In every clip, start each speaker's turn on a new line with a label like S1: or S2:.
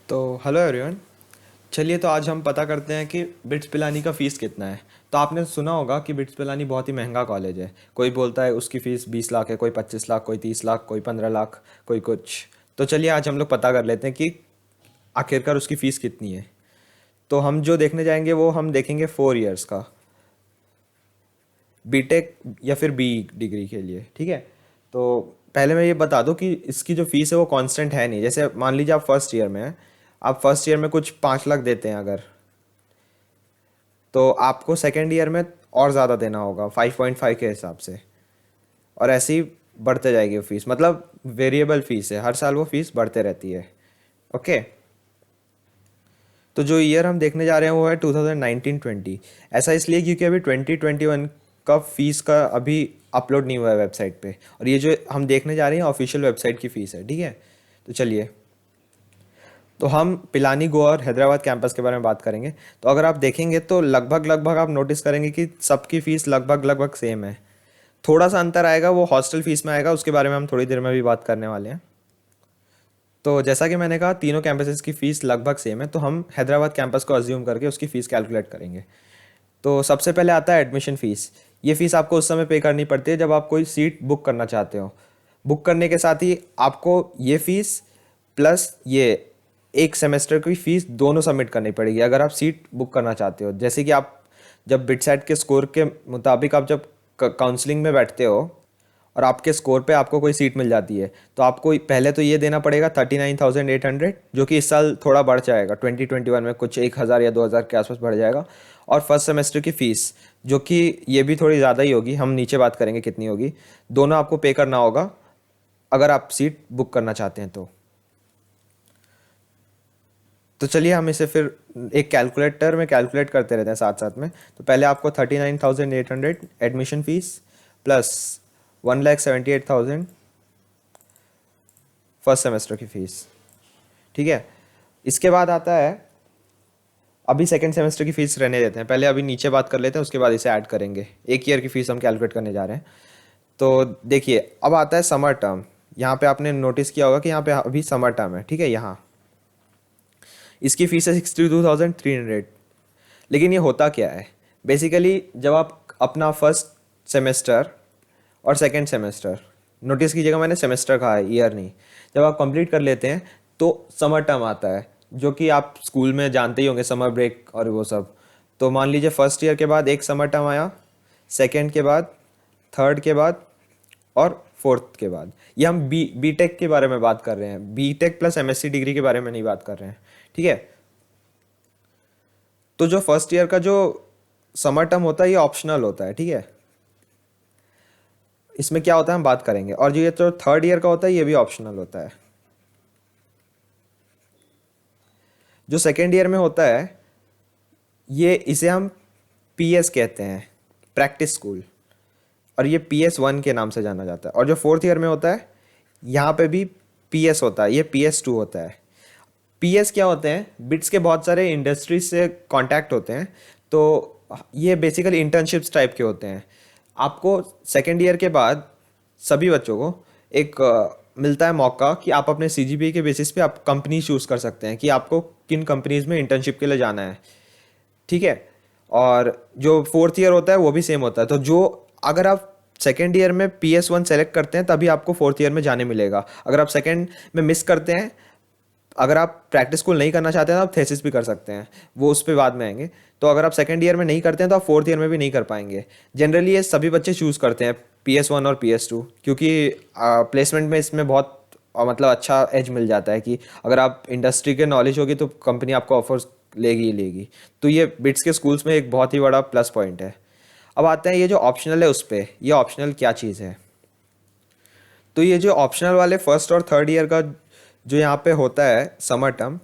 S1: तो hello everyone. चलिए तो आज हम पता करते हैं कि बिट्स पिलानी का फ़ीस कितना है। तो आपने सुना होगा कि बिट्स पिलानी बहुत ही महंगा कॉलेज है। कोई बोलता है उसकी फ़ीस 20 लाख है, कोई 25 लाख, कोई 30 लाख, कोई 15 लाख, कोई कुछ। तो चलिए आज हम लोग पता कर लेते हैं कि आखिरकार उसकी फ़ीस कितनी है। तो हम जो देखने जाएंगे वो हम देखेंगे 4 इयर्स का, बीटेक या फिर बी डिग्री के लिए, ठीक है। तो पहले मैं ये बता दूं कि इसकी जो फीस है वो कांस्टेंट है नहीं। जैसे मान लीजिए आप फर्स्ट ईयर में हैं, आप फर्स्ट ईयर में कुछ 5 लाख देते हैं अगर, तो आपको सेकेंड ईयर में और ज़्यादा देना होगा 5.5 के हिसाब से। और ऐसे ही बढ़ते जाएगी वो फीस, मतलब वेरिएबल फीस है, हर साल वो फीस बढ़ते रहती है। ओके। तो जो ईयर हम देखने जा रहे हैं वो है 2019-20। ऐसा इसलिए क्योंकि अभी 2021 का फीस का अभी अपलोड नहीं हुआ है वेबसाइट पे, और ये जो हम देखने जा रहे हैं ऑफिशियल वेबसाइट की फ़ीस है, ठीक है। तो चलिए, तो हम पिलानी गोवा और हैदराबाद कैंपस के बारे में बात करेंगे। तो अगर आप देखेंगे तो लगभग लगभग आप नोटिस करेंगे कि सबकी फ़ीस लगभग लगभग सेम है। थोड़ा सा अंतर आएगा वो हॉस्टल फ़ीस में आएगा, उसके बारे में हम थोड़ी देर में भी बात करने वाले हैं। तो जैसा कि मैंने कहा तीनों कैंपसेस की फ़ीस लगभग सेम है, तो हम हैदराबाद कैंपस को अज्यूम करके उसकी फ़ीस कैलकुलेट करेंगे। तो सबसे पहले आता है एडमिशन फ़ीस। ये फ़ीस आपको उस समय पे करनी पड़ती है जब आप कोई सीट बुक करना चाहते हो। बुक करने के साथ ही आपको ये फ़ीस प्लस ये एक सेमेस्टर की फ़ीस दोनों सबमिट करनी पड़ेगी अगर आप सीट बुक करना चाहते हो। जैसे कि आप जब बिटसेट के स्कोर के मुताबिक आप जब काउंसलिंग में बैठते हो और आपके स्कोर पे आपको कोई सीट मिल जाती है, तो आपको पहले तो ये देना पड़ेगा 39,800, जो कि इस साल थोड़ा बढ़ जाएगा, 2021 में कुछ 1,000 या 2,000 के आसपास बढ़ जाएगा। और फर्स्ट सेमेस्टर की फ़ीस, जो कि ये भी थोड़ी ज़्यादा ही होगी, हम नीचे बात करेंगे कितनी होगी, दोनों आपको पे करना होगा अगर आप सीट बुक करना चाहते हैं तो चलिए हम इसे फिर एक कैलकुलेटर में कैलकुलेट करते रहते हैं साथ साथ में। तो पहले आपको 39,800 admission fees plus 1,78,000 first semester की फ़ीस, ठीक है। इसके बाद आता है, अभी सेकेंड सेमेस्टर की फ़ीस रहने देते हैं, पहले अभी नीचे बात कर लेते हैं, उसके बाद इसे ऐड करेंगे। एक ईयर की फ़ीस हम कैलकुलेट करने जा रहे हैं। तो देखिए अब आता है समर टर्म। यहाँ पे आपने नोटिस किया होगा कि यहाँ पे अभी समर टर्म है, ठीक है। यहाँ इसकी फ़ीस है 62,300। लेकिन ये होता क्या है बेसिकली, जब आप अपना फर्स्ट सेमेस्टर और सेकंड सेमेस्टर, नोटिस कीजिएगा मैंने सेमेस्टर कहा है, ईयर नहीं, जब आप कंप्लीट कर लेते हैं तो समर टर्म आता है, जो कि आप स्कूल में जानते ही होंगे, समर ब्रेक और वो सब। तो मान लीजिए फर्स्ट ईयर के बाद एक समर टर्म आया, सेकेंड के बाद, थर्ड के बाद और फोर्थ के बाद। ये हम बीटेक के बारे में बात कर रहे हैं, बीटेक प्लस एमएससी डिग्री के बारे में नहीं बात कर रहे हैं, ठीक है। तो जो फर्स्ट ईयर का जो समर टर्म होता है ये ऑप्शनल होता है, ठीक है। इसमें क्या होता है हम बात करेंगे। और जो ये तो थर्ड ईयर का होता है ये भी ऑप्शनल होता है। जो सेकेंड ईयर में होता है ये, इसे हम पीएस कहते हैं, प्रैक्टिस स्कूल, और ये PS1 के नाम से जाना जाता है। और जो फोर्थ ईयर में होता है यहाँ पे भी पीएस होता है, ये PS2 होता है। पीएस क्या होते हैं, बिट्स के बहुत सारे इंडस्ट्रीज से कांटेक्ट होते हैं, तो ये बेसिकली इंटर्नशिप्स टाइप के होते हैं। आपको सेकेंड ईयर के बाद सभी बच्चों को एक मिलता है मौका कि आप अपने सीजीपीए के बेसिस पे आप कंपनी चूज़ कर सकते हैं कि आपको किन कंपनीज में इंटर्नशिप के लिए जाना है, ठीक है। और जो फोर्थ ईयर होता है वो भी सेम होता है। तो जो, अगर आप सेकेंड ईयर में PS1 सेलेक्ट करते हैं तभी आपको फोर्थ ईयर में जाने मिलेगा। अगर आप सेकेंड में मिस करते हैं, अगर आप प्रैक्टिस स्कूल नहीं करना चाहते हैं तो आप थेसिस भी कर सकते हैं, वो उस पर बाद में आएंगे। तो अगर आप सेकंड ईयर में नहीं करते हैं तो आप फोर्थ ईयर में भी नहीं कर पाएंगे। जनरली ये सभी बच्चे चूज़ करते हैं PS1 और PS2, क्योंकि प्लेसमेंट में इसमें बहुत मतलब अच्छा एज मिल जाता है कि अगर आप इंडस्ट्री के नॉलेज होगी तो कंपनी आपको ऑफर लेगी ही लेगी। तो ये बिट्स के स्कूल्स में एक बहुत ही बड़ा प्लस पॉइंट है। अब आते हैं ये जो ऑप्शनल है उस पर, ये ऑप्शनल क्या चीज़ है। तो ये जो ऑप्शनल वाले फर्स्ट और थर्ड ईयर का जो यहाँ पे होता है समर टर्म,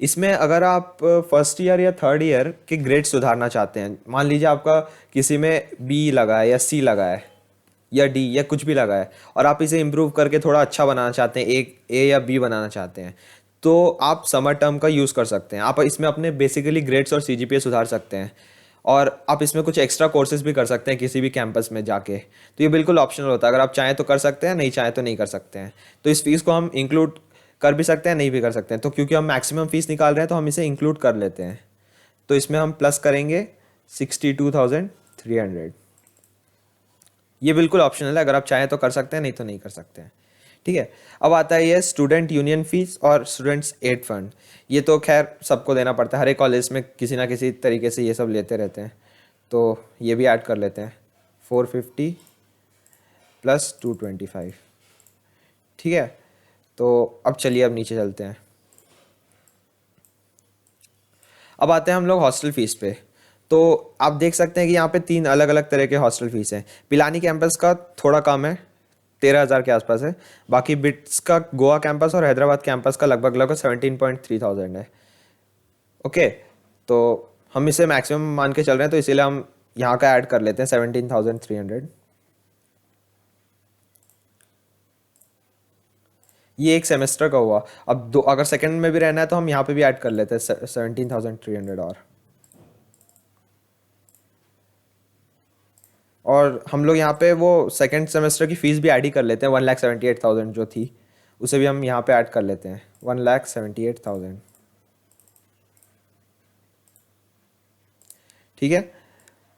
S1: इसमें अगर आप फर्स्ट ईयर या थर्ड ईयर के ग्रेड सुधारना चाहते हैं, मान लीजिए आपका किसी में बी लगा है या सी लगा है या डी या कुछ भी लगा है, और आप इसे इम्प्रूव करके थोड़ा अच्छा बनाना चाहते हैं, एक ए या बी बनाना चाहते हैं, तो आप समर टर्म का यूज़ कर सकते हैं। आप इसमें अपने बेसिकली ग्रेड्स और सीजीपीए सुधार सकते हैं, और आप इसमें कुछ एक्स्ट्रा कोर्सेज भी कर सकते हैं किसी भी कैंपस में जाके। तो ये बिल्कुल ऑप्शनल होता है, अगर आप चाहें तो कर सकते हैं, नहीं चाहें तो नहीं कर सकते हैं। तो इस फीस को हम इंक्लूड कर भी सकते हैं, नहीं भी कर सकते हैं, तो क्योंकि हम मैक्सिमम फीस निकाल रहे हैं तो हम इसे इंक्लूड कर लेते हैं। तो इसमें हम प्लस करेंगे 62,300। ये बिल्कुल ऑप्शनल है, अगर आप चाहें तो कर सकते हैं, नहीं तो नहीं कर सकते हैं। ठीक है। अब आता है ये स्टूडेंट यूनियन फीस और स्टूडेंट्स एड फंड। ये तो खैर सबको देना पड़ता है, हर एक कॉलेज में किसी ना किसी तरीके से ये सब लेते रहते हैं, तो ये भी ऐड कर लेते हैं 450 प्लस 225। ठीक है। तो अब चलिए अब नीचे चलते हैं। अब आते हैं हम लोग हॉस्टल फीस पे। तो आप देख सकते हैं कि यहाँ पे 3 अलग अलग तरह के हॉस्टल फीस हैं। पिलानी कैंपस का थोड़ा कम है, 13,000 के आसपास है। बाकी बिट्स का गोवा कैंपस और हैदराबाद कैंपस का लगभग लगभग 17,300 है। ओके। तो हम इसे मैक्सिमम मान के चल रहे हैं, तो इसीलिए हम यहाँ का ऐड कर लेते हैं 17,300। ये एक सेमेस्टर का हुआ। अब दो, अगर सेकंड में भी रहना है तो हम यहाँ पे भी ऐड कर लेते हैं 17,300। और हम लोग यहाँ पे वो सेकंड सेमेस्टर की फ़ीस भी ऐड ही कर लेते हैं, 1,78,000 जो थी, उसे भी हम यहाँ पे ऐड कर लेते हैं 1,78,000। ठीक है।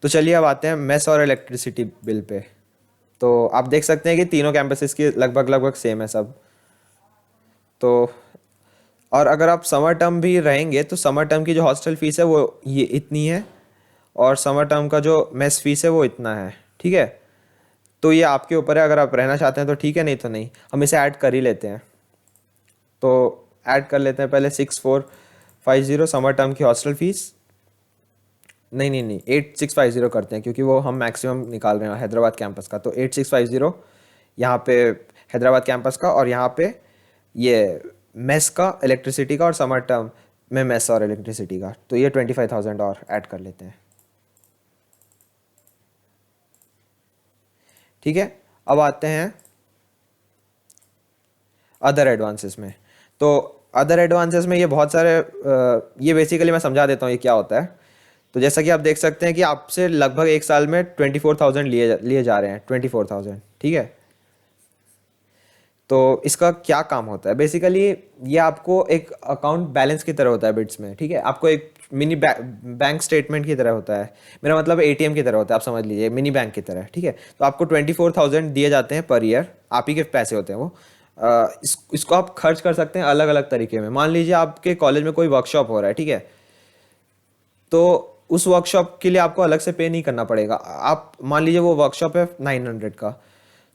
S1: तो चलिए अब आते हैं मेस और इलेक्ट्रिसिटी बिल पे। तो आप देख सकते हैं कि तीनों कैंपसेस की लगभग लगभग सेम है सब। तो और अगर आप समर टर्म भी रहेंगे तो समर टर्म की जो हॉस्टल फीस है वो ये इतनी है, और समर टर्म का जो मेस फीस है वो इतना है। ठीक है। तो ये आपके ऊपर है, अगर आप रहना चाहते हैं तो ठीक है, नहीं तो नहीं। हम इसे ऐड कर ही लेते हैं। तो ऐड कर लेते हैं पहले 6,450 समर टर्म की हॉस्टल फीस। नहीं नहीं नहीं, 8,650 करते हैं, क्योंकि वो हम मैक्सिमम निकाल रहे हैं हैदराबाद कैंपस का। तो 8,650 यहाँ पे हैदराबाद कैंपस का, और यहाँ पे ये मेस का, इलेक्ट्रिसिटी का, और समर टर्म में मेस और इलेक्ट्रिसिटी का, तो ये 25,000 और ऐड कर लेते हैं। ठीक है। अब आते हैं अदर एडवांसेस में। तो अदर एडवांसेस में ये बहुत सारे ये बेसिकली मैं समझा देता हूँ ये क्या होता है। तो जैसा कि आप देख सकते हैं कि आपसे लगभग एक साल में 24,000 लिए जा रहे हैं, 24,000। ठीक है। तो इसका क्या काम होता है बेसिकली, ये आपको एक अकाउंट बैलेंस की तरह होता है बिट्स में। ठीक है। आपको एक मिनी बैंक स्टेटमेंट की तरह होता है, मेरा मतलब एटीएम की तरह होता है, आप समझ लीजिए मिनी बैंक की तरह। ठीक है। तो आपको 24,000 दिए जाते हैं पर ईयर, आप ही के पैसे होते हैं वो। इसको आप खर्च कर सकते हैं अलग अलग तरीके में। मान लीजिए आपके कॉलेज में कोई वर्कशॉप हो रहा है, ठीक है, तो उस वर्कशॉप के लिए आपको अलग से पे नहीं करना पड़ेगा। आप मान लीजिए वो वर्कशॉप है 900 का,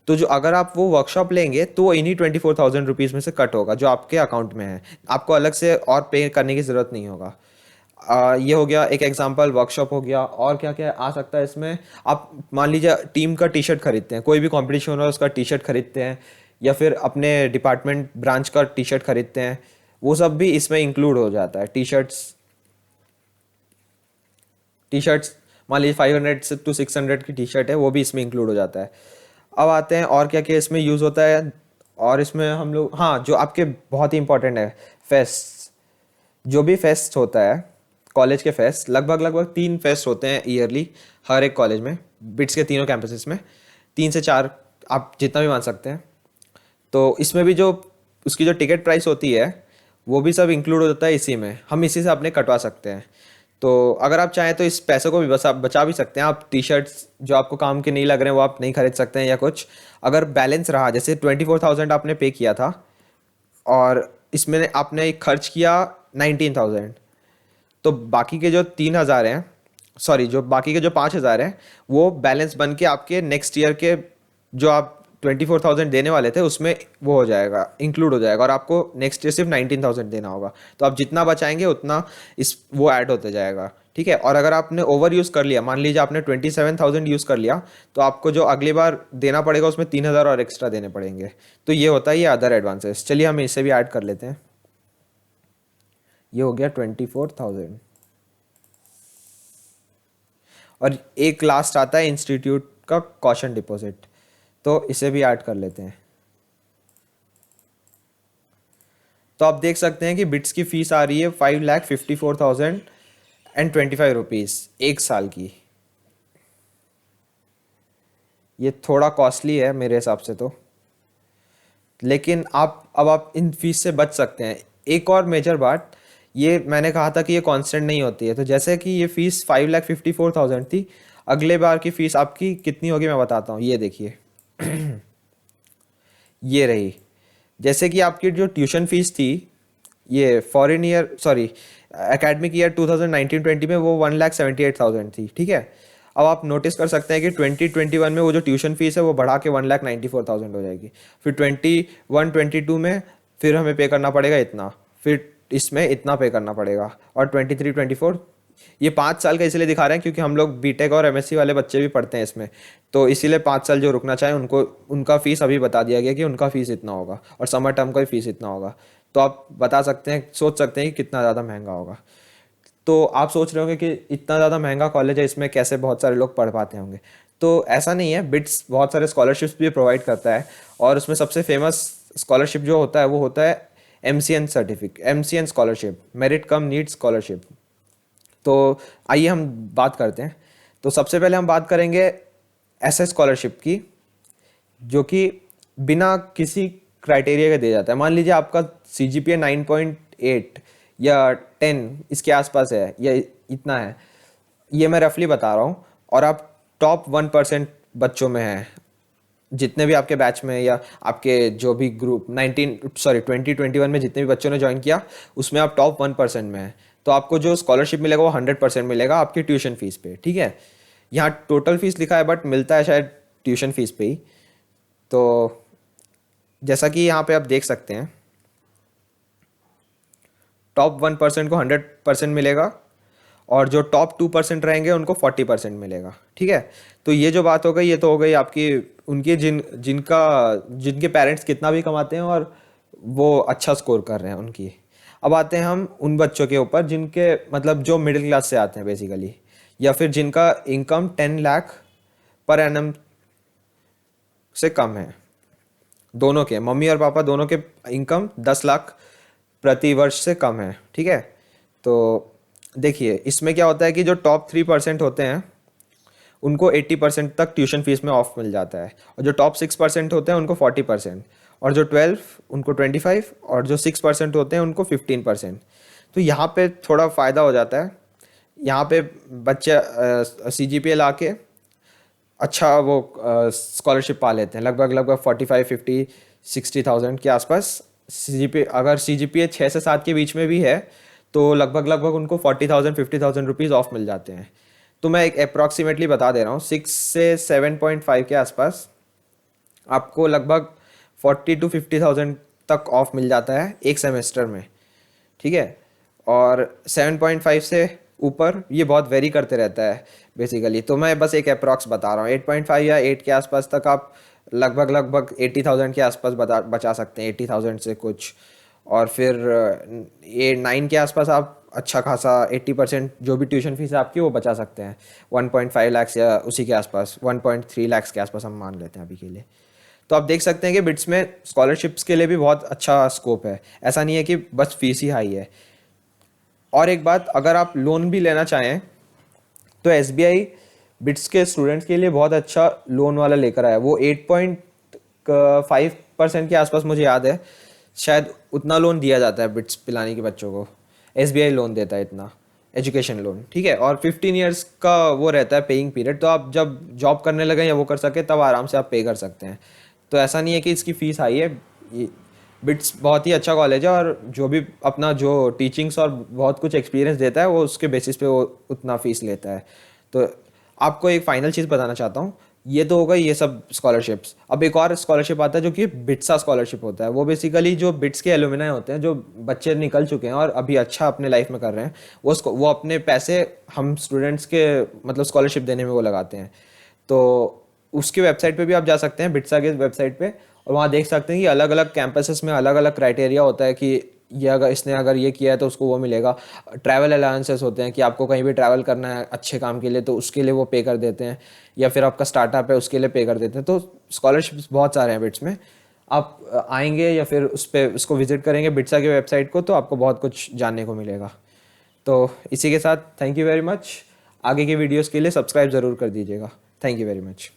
S1: तो जो अगर आप वो वर्कशॉप लेंगे तो वो इन्हीं 24,000 रुपीज़ में से कट होगा जो आपके अकाउंट में है। आपको अलग से और पे करने की ज़रूरत नहीं होगा। ये हो गया एक एग्जांपल, वर्कशॉप हो गया। और क्या क्या आ सकता है इसमें, आप मान लीजिए टीम का टी शर्ट खरीदते हैं, कोई भी कंपटीशन हो रहा है उसका टी शर्ट खरीदते हैं, या फिर अपने डिपार्टमेंट ब्रांच का टी शर्ट खरीदते हैं, वो सब भी इसमें इंक्लूड हो जाता है। टी शर्ट्स मान लीजिए 500 to 600 की टी शर्ट है, वो भी इसमें इंक्लूड हो जाता है। अब आते हैं और क्या क्या इसमें यूज़ होता है। और इसमें हम लोग, हाँ, जो आपके बहुत ही इंपॉर्टेंट है, फेस्ट। जो भी फेस्ट होता है, कॉलेज के फेस्ट, लगभग लगभग 3 फेस्ट होते हैं ईयरली हर एक कॉलेज में, बिट्स के तीनों कैंपसेस में, 3 से 4, आप जितना भी मान सकते हैं। तो इसमें भी जो उसकी जो टिकट प्राइस होती है वो भी सब इंक्लूड हो जाता है इसी में, हम इसी से अपने कटवा सकते हैं। तो अगर आप चाहें तो इस पैसे को भी बचा भी सकते हैं। आप टी शर्ट्स जो आपको काम के नहीं लग रहे हैं वो आप नहीं खरीद सकते हैं, या कुछ अगर बैलेंस रहा, जैसे 24,000 आपने पे किया था और इसमें आपने खर्च किया 19,000, तो बाकी के जो 3,000 हैं, सॉरी, जो बाकी के जो 5,000 हैं, वो बैलेंस बन के आपके नेक्स्ट ईयर के जो आप 24,000 देने वाले थे उसमें वो हो जाएगा, इंक्लूड हो जाएगा, और आपको नेक्स्ट ईयर सिर्फ 19,000 देना होगा। तो आप जितना बचाएंगे उतना इस वो ऐड होते जाएगा। ठीक है। और अगर आपने ओवर यूज़ कर लिया, मान लीजिए आपने 27,000 यूज़ कर लिया, तो आपको जो अगली बार देना पड़ेगा उसमें 3,000 और एक्स्ट्रा देने पड़ेंगे। तो ये होता है ये अदर एडवांसेस। चलिए हम इसे भी ऐड कर लेते हैं। ये हो गया 24,000। और एक लास्ट आता है इंस्टीट्यूट का कॉशन डिपॉजिट, तो इसे भी ऐड कर लेते हैं। तो आप देख सकते हैं कि बिट्स की फीस आ रही है 5,54,025 एक साल की। ये थोड़ा कॉस्टली है मेरे हिसाब से तो, लेकिन आप इन फीस से बच सकते हैं। एक और मेजर बात, ये मैंने कहा था कि ये कांस्टेंट नहीं होती है, तो जैसे कि ये फीस 5,54,000 थी, अगले बार की फीस आपकी कितनी होगी मैं बताता हूँ, ये देखिए। ये रही। जैसे कि आपकी जो ट्यूशन फीस थी, ये foreign year sorry academic year 2019-20 में वो 1,78,000 थी, ठीक है। अब आप नोटिस कर सकते हैं कि 2021 में वो जो ट्यूशन फीस है वो बढ़ा के 1,94,000 हो जाएगी। फिर 21-22 में फिर हमें पे करना पड़ेगा इतना, फिर इसमें इतना पे करना पड़ेगा, और 23-24 ये 5 साल का इसलिए दिखा रहे हैं क्योंकि हम लोग बीटेक और एमएससी वाले बच्चे भी पढ़ते हैं इसमें, तो इसीलिए 5 साल जो रुकना चाहें उनको उनका फीस अभी बता दिया गया कि उनका फीस इतना होगा और समर टर्म का भी फीस इतना होगा। तो आप बता सकते हैं, सोच सकते हैं कि कितना ज़्यादा महंगा होगा। तो आप सोच रहे होंगे कि इतना ज़्यादा महंगा कॉलेज है, इसमें कैसे बहुत सारे लोग पढ़ पाते होंगे। तो ऐसा नहीं है, बिट्स बहुत सारे स्कॉलरशिप्स भी प्रोवाइड करता है, और उसमें सबसे फेमस स्कॉलरशिप जो होता है वो होता है एमसीएन स्कॉलरशिप, मेरिट कम नीड स्कॉलरशिप। तो आइए हम बात करते हैं। तो सबसे पहले हम बात करेंगे ऐसे स्कॉलरशिप की जो कि बिना किसी क्राइटेरिया के दिया जाता है। मान लीजिए आपका CGPA 9.8 या 10 इसके आसपास है या इतना है, ये मैं रफली बता रहा हूँ, और आप टॉप 1% बच्चों में हैं, जितने भी आपके बैच में या आपके जो भी ग्रुप 2021 में जितने भी बच्चों ने ज्वाइन किया उसमें आप टॉप 1% में हैं, तो आपको जो स्कॉलरशिप मिलेगा वो 100% मिलेगा आपकी ट्यूशन फीस पे, ठीक है। यहाँ टोटल फीस लिखा है बट मिलता है शायद ट्यूशन फीस पे ही। तो जैसा कि यहाँ पे आप देख सकते हैं, टॉप 1% को 100% मिलेगा, और जो टॉप 2% रहेंगे उनको 40% मिलेगा, ठीक है। तो ये जो बात हो गई, ये तो हो गई आपकी उनके जिनके पेरेंट्स कितना भी कमाते हैं और वो अच्छा स्कोर कर रहे हैं उनकी। अब आते हैं हम उन बच्चों के ऊपर जिनके मतलब जो मिडिल क्लास से आते हैं बेसिकली, या फिर जिनका इनकम 10 लाख पर एनम से कम है। दोनों के, मम्मी और पापा दोनों के इनकम 10 लाख प्रति वर्ष से कम है, ठीक है। तो देखिए इसमें क्या होता है कि जो टॉप 3% होते हैं उनको 80% तक ट्यूशन फीस में ऑफ मिल जाता है, और जो टॉप 6% होते हैं उनको 40%, और जो 12 उनको 25, और जो 6% होते हैं उनको 15%। तो यहाँ पे थोड़ा फ़ायदा हो जाता है। यहाँ पे बच्चे CGPA ला के अच्छा वो स्कॉलरशिप पा लेते हैं, लगभग 45-50-60,000 के आसपास। अगर CGPA 6 से 7 के बीच में भी है तो लगभग उनको 40,000-50,000 रुपीज़ ऑफ मिल जाते हैं। तो मैं एक अप्रॉक्सीमेटली बता दे रहा हूँ, 6 से 7.5 के आसपास आपको लगभग 40,000-50,000 तक ऑफ मिल जाता है एक सेमेस्टर में, ठीक है। और 7.5 से ऊपर ये बहुत वेरी करते रहता है बेसिकली, तो मैं बस एक अप्रॉक्स बता रहा हूँ। 8.5 या 8 के आसपास तक आप लगभग 80,000 के आसपास बचा सकते हैं, 80,000 से कुछ। और फिर ये 9 के आसपास आप अच्छा खासा 80% जो भी ट्यूशन फीस है आपकी वो बचा सकते हैं, 1.5 लाख या उसी के आसपास, 1.3 लाख के आसपास हम मान लेते हैं अभी के लिए। तो आप देख सकते हैं कि बिट्स में स्कॉलरशिप्स के लिए भी बहुत अच्छा स्कोप है, ऐसा नहीं है कि बस फीस ही हाई है। और एक बात, अगर आप लोन भी लेना चाहें तो SBI बिट्स के स्टूडेंट्स के लिए बहुत अच्छा लोन वाला लेकर आया। वो 8.5% के आसपास मुझे याद है, शायद उतना लोन दिया जाता है बिट्स पिलाने के बच्चों को। SBI लोन देता है इतना, एजुकेशन लोन, ठीक है। और 15 ईयर्स का वो रहता है पेइंग पीरियड, तो आप जब जॉब करने लगे या वो कर सके तब आराम से आप पे कर सकते हैं। तो ऐसा नहीं है कि इसकी फ़ीस हाई है। बिट्स बहुत ही अच्छा कॉलेज है, और जो भी अपना जो टीचिंग्स और बहुत कुछ एक्सपीरियंस देता है वो उसके बेसिस पे वो उतना फ़ीस लेता है। तो आपको एक फ़ाइनल चीज़ बताना चाहता हूँ, ये तो हो गई ये सब स्कॉलरशिप्स। अब एक और स्कॉलरशिप आता है जो कि बिट्सा स्कॉलरशिप होता है। वो बेसिकली जो बिट्स के एलुमनाई होते हैं, जो बच्चे निकल चुके हैं और अभी अच्छा अपने लाइफ में कर रहे हैं, वो अपने पैसे हम स्टूडेंट्स के मतलब स्कॉलरशिप देने में वो लगाते हैं। तो उसकी वेबसाइट पे भी आप जा सकते हैं, बिट्सा के वेबसाइट पे, और वहाँ देख सकते हैं कि अलग अलग कैंपसेस में अलग अलग क्राइटेरिया होता है कि ये अगर ये किया है तो उसको वो मिलेगा। ट्रैवल अलाउंसेस होते हैं कि आपको कहीं भी ट्रैवल करना है अच्छे काम के लिए तो उसके लिए वो पे कर देते हैं, या फिर आपका स्टार्टअप है उसके लिए पे कर देते हैं। तो स्कॉलरशिप्स बहुत सारे हैं बिट्स में। आप आएंगे या फिर उसको विजिट करेंगे बिट्सा की वेबसाइट को, तो आपको बहुत कुछ जानने को मिलेगा। तो इसी के साथ थैंक यू वेरी मच। आगे के वीडियोज़ के लिए सब्सक्राइब ज़रूर कर दीजिएगा। Thank you very much.